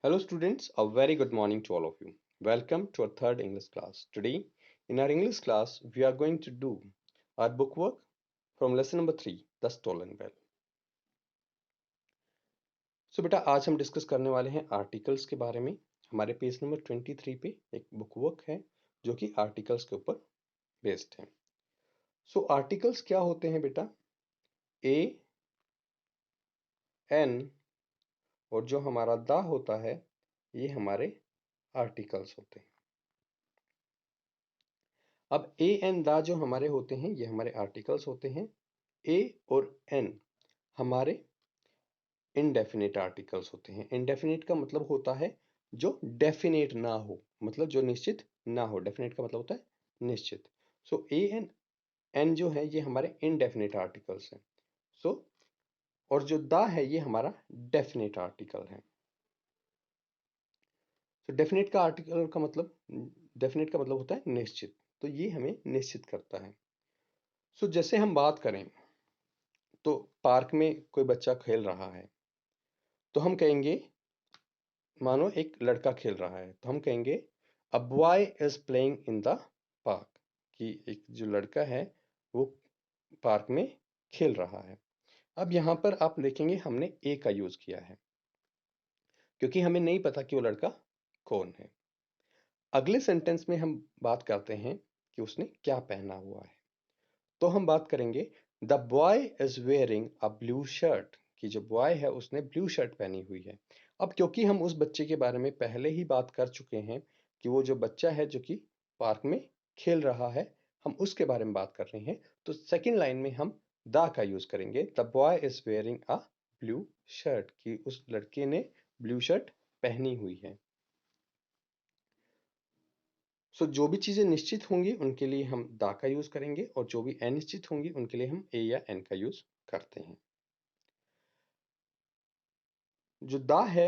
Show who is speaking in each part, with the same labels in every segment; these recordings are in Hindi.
Speaker 1: Hello students, a very good morning to all of you. Welcome to our third English class. Today, in our English class, we are going to do our book work from lesson number 3, The Stolen Bell. So बेटा आज हम डिस्कस करने वाले हैं आर्टिकल्स के बारे में। हमारे पेज नंबर 23 पे एक बुक वर्क है जो कि आर्टिकल्स के ऊपर बेस्ड है। सो आर्टिकल्स क्या होते हैं बेटा? ए, एन और जो हमारा द होता है ये हमारे आर्टिकल्स होते हैं। अब ए एन दा जो हमारे होते हैं ये हमारे आर्टिकल्स होते हैं। ए और एन हमारे इनडेफिनेट आर्टिकल्स होते हैं। इनडेफिनेट का मतलब होता है जो डेफिनेट ना हो, मतलब जो निश्चित ना हो। डेफिनेट का मतलब होता है निश्चित। सो ए एन एन जो है ये हमारे इनडेफिनेट आर्टिकल्स हैं। सो और जो दा है ये हमारा डेफिनेट आर्टिकल है। तो डेफिनेट का आर्टिकल का मतलब, डेफिनेट का मतलब होता है निश्चित, तो ये हमें निश्चित करता है। सो जैसे हम बात करें तो पार्क में कोई बच्चा खेल रहा है तो हम कहेंगे, मानो एक लड़का खेल रहा है तो हम कहेंगे a boy is playing in the park, कि एक जो लड़का है वो पार्क में खेल रहा है। अब यहाँ पर आप देखेंगे हमने ए का यूज किया है क्योंकि हमें नहीं पता कि वो लड़का कौन है। अगले सेंटेंस में हम बात करते हैं कि उसने क्या पहना हुआ है, तो हम बात करेंगे the boy is wearing a blue shirt, कि जो बॉय है उसने ब्लू शर्ट पहनी हुई है। अब क्योंकि हम उस बच्चे के बारे में पहले ही बात कर चुके हैं कि वो जो बच्चा है जो कि पार्क में खेल रहा है, हम उसके बारे में बात कर रहे हैं, तो सेकंड लाइन में हम द का यूज करेंगे। The boy is wearing a blue shirt, कि उस लड़के ने ब्लू शर्ट पहनी हुई है। सो जो भी चीजें निश्चित होंगी उनके लिए हम दा का यूज करेंगे और जो भी अनिश्चित होंगी उनके लिए हम ए या एन का यूज करते हैं। जो दा है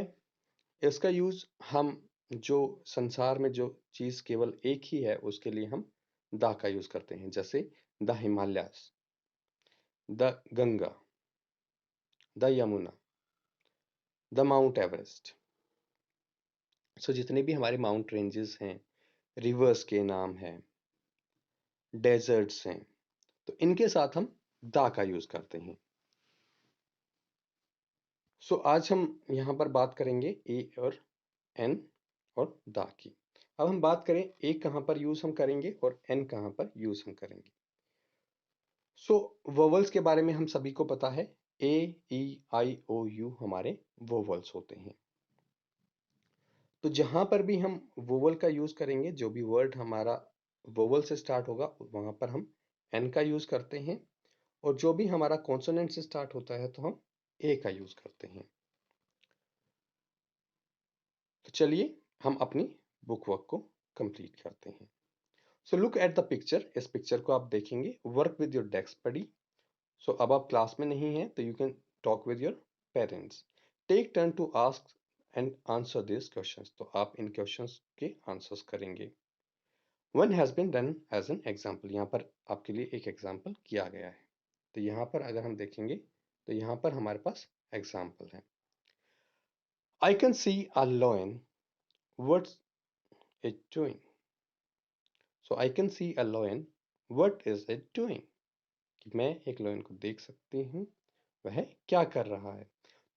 Speaker 1: इसका यूज हम जो संसार में जो चीज केवल एक ही है उसके लिए हम दा का यूज करते हैं, जैसे the Himalayas, the Ganga, the Yamuna, the Mount Everest. So जितने भी हमारे माउंट रेंजेस हैं, रिवर्स के नाम हैं, डेजर्ट्स हैं, तो इनके साथ हम दा का यूज करते हैं। सो आज हम यहाँ पर बात करेंगे ए और एन और दा की। अब हम बात करें ए कहाँ पर यूज हम करेंगे और एन कहाँ पर यूज हम करेंगे। सो वोवल्स के बारे में हम सभी को पता है, ए ई आई ओ यू हमारे वोवल्स होते हैं। तो जहां पर भी हम वोवल का यूज करेंगे, जो भी वर्ड हमारा वोवल से स्टार्ट होगा वहां पर हम एन का यूज करते हैं, और जो भी हमारा कॉन्सोनेंट से स्टार्ट होता है तो हम ए का यूज करते हैं। तो चलिए हम अपनी बुक वर्क को कंप्लीट करते हैं। So look at the picture, इस पिक्चर को आप देखेंगे, work with your desk buddy. So अब आप क्लास में नहीं हैं तो you can talk with your parents. Take turn to ask and answer this questions, तो आप इन क्वेश्चंस के आंसर्स करेंगे। One has been done as an example, यहाँ पर आपके लिए एक एग्जाम्पल किया गया है। तो यहाँ पर अगर हम देखेंगे तो यहाँ पर हमारे पास एग्जाम्पल है। I can C a lion, what's it doing? So I can C a lion, what is it doing? कि मैं एक लायन को देख सकती हूँ, वह क्या कर रहा है।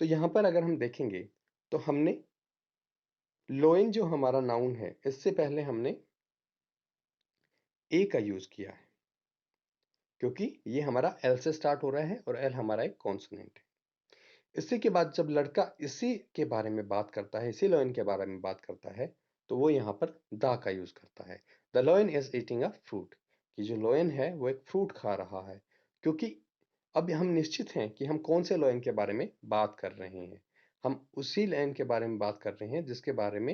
Speaker 1: तो यहाँ पर अगर हम देखेंगे तो हमने लोइन जो हमारा नाउन है इससे पहले हमने ए का यूज किया है, क्योंकि ये हमारा एल से स्टार्ट हो रहा है और एल हमारा एक कॉन्सोनेंट है। इसी के बाद जब लड़का इसी के बारे में बात करता है, इसी लॉयन के बारे में बात करता है, तो वो यहाँ पर दा का यूज करता है। The lion is eating a fruit, कि जो लॉयन है वो एक फ्रूट खा रहा है। क्योंकि अब हम निश्चित हैं कि हम कौन से लॉयन के बारे में बात कर रहे हैं। हम उसी लॉयन के बारे में बात कर रहे हैं जिसके बारे में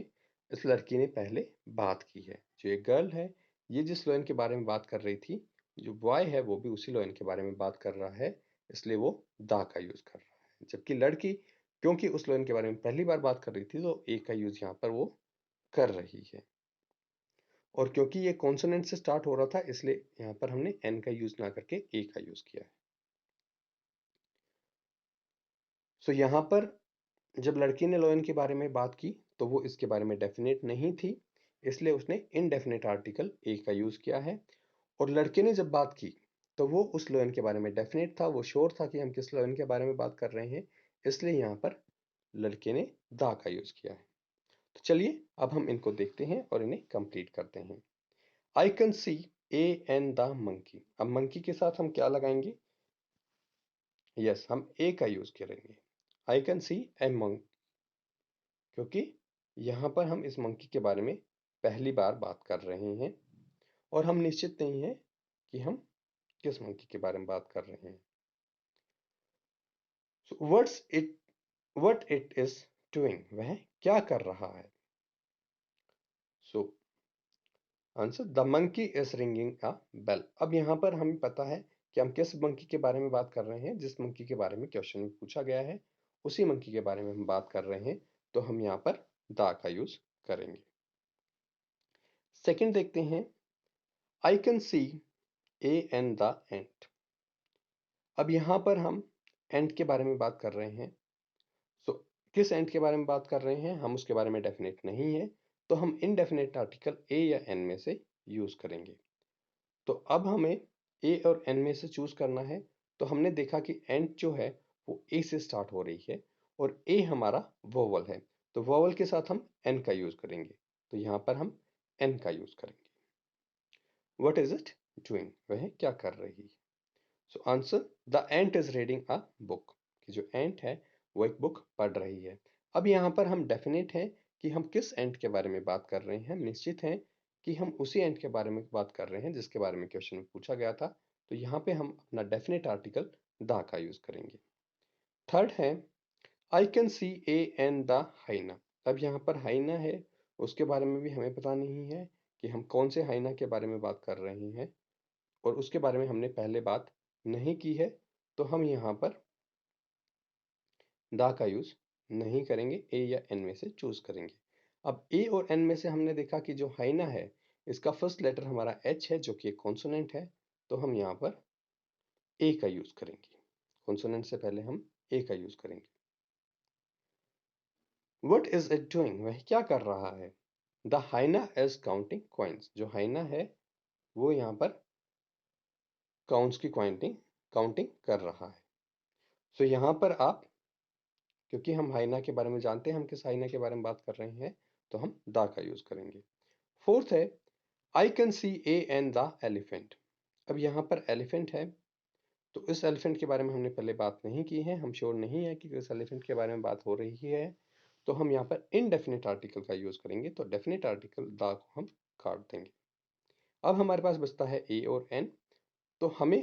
Speaker 1: इस लड़की ने पहले बात की है। जो एक गर्ल है, ये जिस लॉयन के बारे में बात कर रही थी, जो बॉय है वो भी उसी लॉयन के बारे में बात कर रहा है, इसलिए वो दा का यूज कर रहा है। जबकि लड़की क्योंकि उस लॉयन के बारे में पहली बार बात कर रही थी तो ए का यूज यहाँ पर वो कर रही है। और क्योंकि ये कॉन्सोनेंट से स्टार्ट हो रहा था इसलिए यहाँ पर हमने एन का यूज ना करके ए का यूज किया है। सो यहाँ पर जब लड़की ने लॉयन के बारे में बात की तो वो इसके बारे में डेफिनेट नहीं थी, इसलिए उसने इनडेफिनेट आर्टिकल ए का यूज किया है। और लड़के ने जब बात की तो वो उस लायन के बारे में डेफिनेट था, वो श्योर था कि हम किस लायन के बारे में बात कर रहे हैं, इसलिए यहाँ पर लड़के ने द का यूज किया है। तो चलिए अब हम इनको देखते हैं और इन्हें कंप्लीट करते हैं। I can see a and the monkey. अब मंकी के साथ हम क्या लगाएंगे? यस, हम ए का यूज करेंगे। आई कैन सी ए मंक, क्योंकि यहाँ पर हम इस मंकी के बारे में पहली बार बात कर रहे हैं और हम निश्चित नहीं है कि हम किस मंकी के बारे में बात कर रहे हैं। So, what it is doing, वह क्या कर रहा है? So answer, the monkey is ringing a bell. अब यहाँ पर हमें पता है कि हम किस मंकी के बारे में बात कर रहे हैं। जिस मंकी के बारे में क्वेश्चन में पूछा गया है उसी मंकी के बारे में हम बात कर रहे हैं, तो हम यहाँ पर द का यूज करेंगे। सेकंड देखते हैं, I can see a and the ant. अब यहाँ पर हम एंट के बारे में बात कर रहे हैं। सो किस एंट के बारे में बात कर रहे हैं, हम उसके बारे में डेफिनेट नहीं है, तो हम इनडेफिनेट आर्टिकल ए या एन में से यूज करेंगे। तो अब हमें ए और एन में से चूज करना है। तो हमने देखा कि एंट जो है वो ए से स्टार्ट हो रही है और ए हमारा वोवल है, तो वोवल के साथ हम एन का यूज करेंगे। तो यहाँ पर हम एन का यूज करेंगे। व्हाट इज इट डूइंग, वह क्या कर रही है? So answer, the ant is reading a book, कि जो एंट है वो एक बुक पढ़ रही है। अब यहाँ पर हम डेफिनेट हैं कि हम किस एंट के बारे में बात कर रहे हैं। हम निश्चित हैं कि हम उसी एंट के बारे में बात कर रहे हैं जिसके बारे में क्वेश्चन में पूछा गया था, तो यहाँ पे हम अपना डेफिनेट आर्टिकल द का यूज करेंगे। थर्ड है, I can see a and the hyena. अब यहाँ पर हाइना है, उसके बारे में भी हमें पता नहीं है कि हम कौन से हाइना के बारे में बात कर रहे हैं, और उसके बारे में हमने पहले बात नहीं की है, तो हम यहाँ पर द का यूज नहीं करेंगे, ए या एन में से चूज करेंगे। अब ए और एन में से हमने देखा कि जो हाइना है इसका फर्स्ट लेटर हमारा एच है, जो कि एक कॉन्सोनेंट है, तो हम यहाँ पर ए का यूज करेंगे। कॉन्सोनेंट से पहले हम ए का यूज करेंगे। व्हाट इज इट डूइंग, वह क्या कर रहा है? The hyena is counting coins. जो हाइना है वो यहाँ पर काउंट्स की काउंटिंग कर रहा है। सो यहाँ पर आप, क्योंकि हम हाइना के बारे में जानते हैं हम किस हाइना के बारे में बात कर रहे हैं, तो हम द का यूज करेंगे। फोर्थ है, I can see a and the elephant. अब यहाँ पर एलिफेंट है, तो इस एलिफेंट के बारे में हमने पहले बात नहीं की है, हम श्योर नहीं है कि किस एलिफेंट के बारे में बात हो रही है, तो हम यहाँ पर इनडेफिनेट आर्टिकल का यूज करेंगे। तो डेफिनेट आर्टिकल द को हम काट देंगे। अब हमारे पास बचता है ए और एन। तो हमें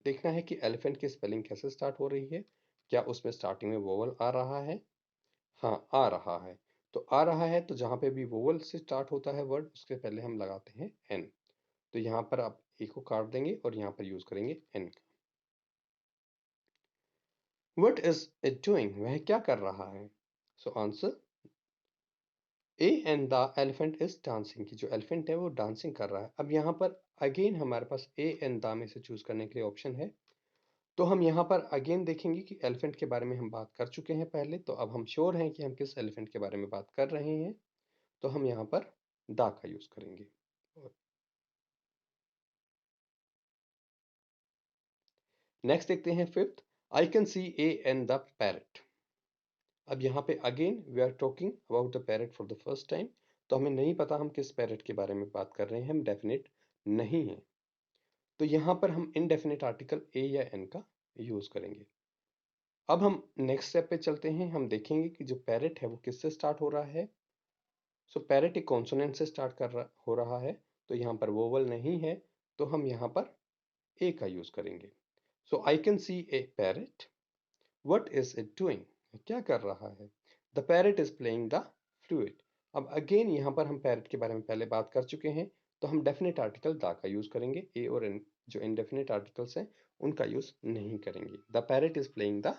Speaker 1: देखना है कि एलिफेंट की स्पेलिंग कैसे स्टार्ट हो रही है। क्या उसमें स्टार्टिंग में वोवल आ रहा है? हाँ, आ रहा है। तो आ रहा है, तो जहाँ पे भी वोवल से स्टार्ट होता है वर्ड उसके पहले हम लगाते हैं एन। तो यहाँ पर आप ए को काट देंगे और यहाँ पर यूज करेंगे एन का। व्हाट इज इट डूइंग, वह क्या कर रहा है? So answer, A and the elephant is dancing, की जो एलिफेंट है वो डांसिंग कर रहा है। अब यहाँ पर अगेन हमारे पास ए एंड द में से चूज करने के लिए ऑप्शन है, तो हम यहाँ पर अगेन देखेंगे कि एलिफेंट के बारे में हम बात कर चुके हैं पहले, तो अब हम श्योर हैं कि हम किस एलिफेंट के बारे में बात कर रहे हैं, तो हम यहाँ पर द का यूज करेंगे। नेक्स्ट देखते हैं fifth, I can see a and the parrot. अब यहाँ पे again we are talking about the parrot for the first time, तो हमें नहीं पता हम किस पैरट के बारे में बात कर रहे हैं, हम डेफिनेट नहीं है, तो यहाँ पर हम इनडेफिनेट आर्टिकल ए या एन का यूज करेंगे। अब हम नेक्स्ट स्टेप पे चलते हैं, हम देखेंगे कि जो पैरट है वो किससे स्टार्ट हो रहा है। सो पैरट एक कॉन्सोनेंट से स्टार्ट हो रहा है, तो यहाँ पर वोवल नहीं है, तो हम यहाँ पर ए का यूज करेंगे। So I can see a parrot, what is it doing, क्या कर रहा है? The parrot is playing the flute. अब अगेन यहाँ पर हम पैरट के बारे में पहले बात कर चुके हैं, तो हम डेफिनेट आर्टिकल द का यूज करेंगे। ए और एन जो इनडेफिनेट आर्टिकल्स हैं उनका यूज नहीं करेंगे। The parrot is playing the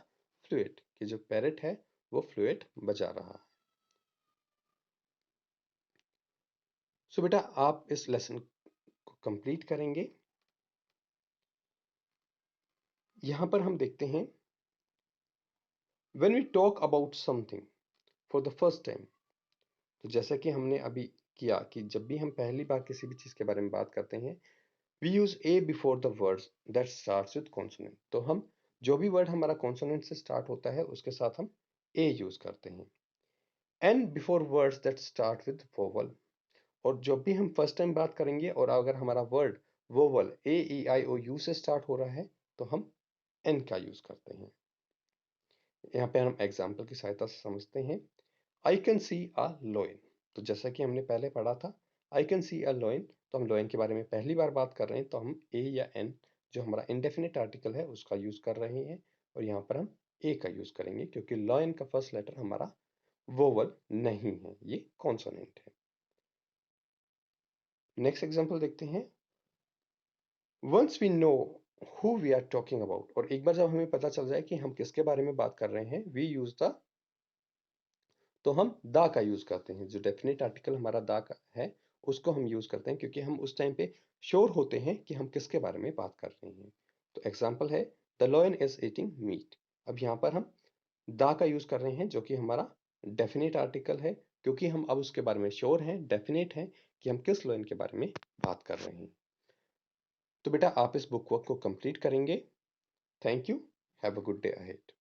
Speaker 1: flute, कि जो पैरट है वो फ्लूइट बजा रहा है। सो बेटा आप इस लेसन को कंप्लीट करेंगे। यहां पर हम देखते हैं, when we talk about something for the first time, तो जैसा कि हमने अभी किया कि जब भी हम पहली बार किसी भी चीज़ के बारे में बात करते हैं, we use a before the words that starts with consonant. तो हम जो भी वर्ड हमारा कॉन्सोनेंट से स्टार्ट होता है उसके साथ हम ए यूज़ करते हैं। An before words that start with vowel. और जब भी हम फर्स्ट टाइम बात करेंगे और अगर हमारा word vowel A E I O U से स्टार्ट हो रहा है तो हम एन का यूज़ करते हैं। यहाँ पे हम एग्जाम्पल की सहायता से समझते हैं। I can C a lion. तो जैसा कि हमने पहले पढ़ा था, आई कैन सी अ लोइन, तो हम लोइन के बारे में पहली बार बात कर रहे हैं तो हम ए या एन जो हमारा इंडेफिनिट आर्टिकल है उसका यूज कर रहे हैं, और यहाँ पर हम ए का यूज करेंगे क्योंकि लोइन का फर्स्ट लेटर हमारा वोवल नहीं है, ये कॉन्सोनेंट है। नेक्स्ट एग्जाम्पल देखते हैं। Once we know who we are talking about, और एक बार जब हमें पता चल जाए कि हम किसके बारे में बात कर रहे हैं, वी यूज द, तो हम दा का यूज करते हैं। जो डेफिनेट आर्टिकल हमारा दा का है उसको हम यूज करते हैं क्योंकि हम उस टाइम पे श्योर होते हैं कि हम किसके बारे में बात कर रहे हैं। तो एग्जाम्पल है the lion is eating meat. अब यहाँ पर हम दा का यूज कर रहे हैं जो कि हमारा डेफिनेट आर्टिकल है, क्योंकि हम अब उसके बारे में श्योर हैं, डेफिनेट हैं कि हम किस लॉयन के बारे में बात कर रहे हैं। तो बेटा आप इस बुक वर्क को कंप्लीट करेंगे। Thank you. Have a good day ahead.